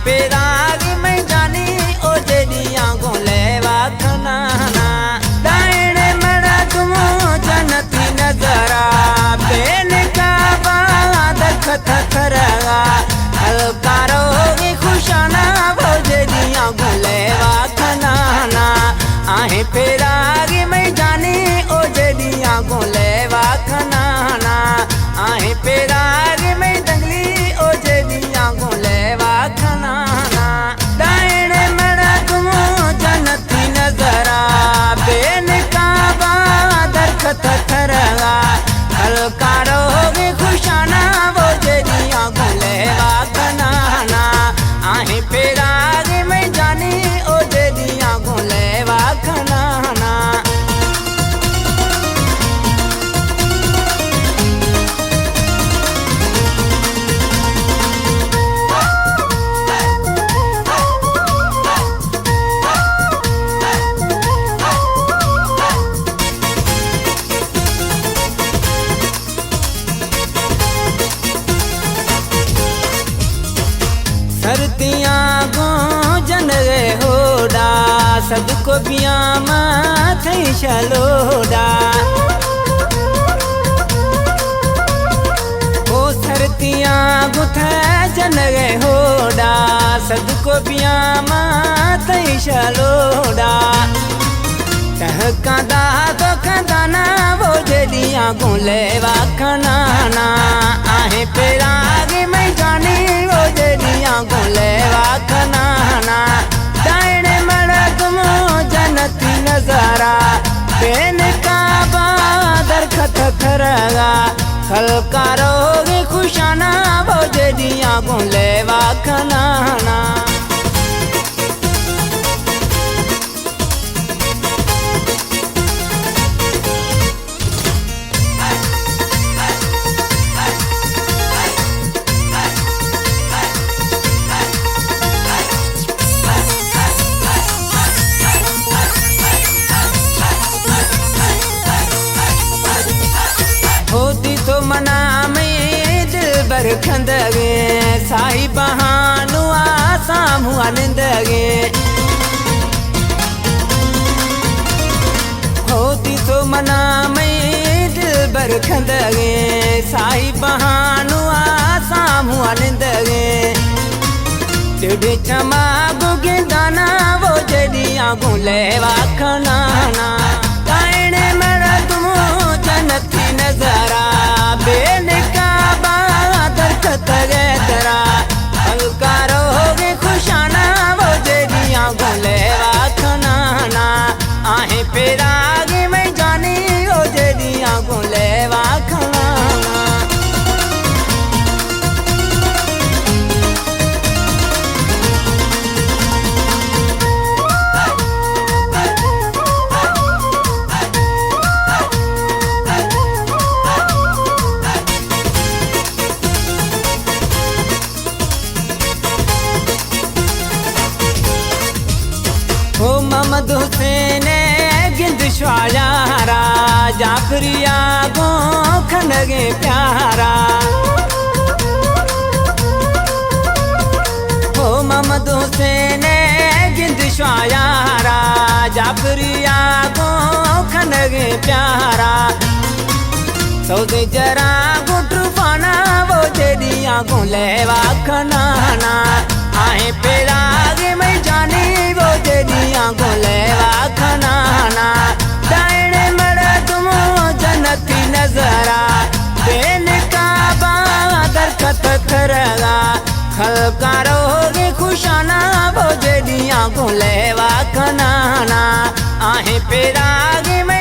पेराग में जानी ओ जेदियां गोले वाखनाना दाएने मरा तुम जनती नजरा बेन का बाद खतरगा हलकारोगी खुशाना वो जेदियां गोले वाखनाना आहे पेराग में जानी ओ जेदियां गोले वाखनाना आहे पेराग में दंगली ओ जेदियां गोले वाखनाना दाएने मरा तुम जनती नजरा बेन काबा दरखत थरगा हलकारोगी खुशाना वो जेदियां गोले वाखनाना आहे पेराग में जानी ओ जेदियां गोले वाखनाना सरतियां गोजन रे होड़ा सबको बिया माथे शलोड़ा ओ सरतियां गुथे जन रे होड़ा सबको बिया माथे शलोड़ा कहकादा तो खदाना वो जेदियां गोले वाखनाना आहे पेराग में जानी वो जेदियां गोले वाखनाना दाएने मरा तुम जनती नजरा बेन काबा दरखत थरगा हलकारोगी खुशाना वो जेदियां गोले वाखनाना होती तो मना में दिल बर खंदगे साही बहानु आसाम हुआ निंदगे होती तो मना में दिल बर खंदगे साही बहानु आसाम हुआ निंदगे टिड्डी चमा गुगे दाना वो जेदियां गोले वाखनाना कायने मरा तुम जनती नजरा बेन काबा दरखत गैतरा हलकारोगी खुशाना वो जेदियां गोले वाखनाना आहे पेराग में जानी ओ जेदियां गोले वाखनाना हो मोहम्मद हुसैन गिंद श्वायारा जाफरिया गो खनगे प्यारा हो मोहम्मद हुसैन गिंद श्वायारा जाफरिया गो खनगे प्यारा सौदे जरा गुटरूफाना वो जेदियां गोले वाखनाना आहे पेराग में जानी वो जेदियां गोले वाखनाना दाएने मरा तुम जनती नजरा बेन काबा दरखत थरगा हलकारोगी खुशाना वो जेदियां गोले वाखनाना आहे पेराग में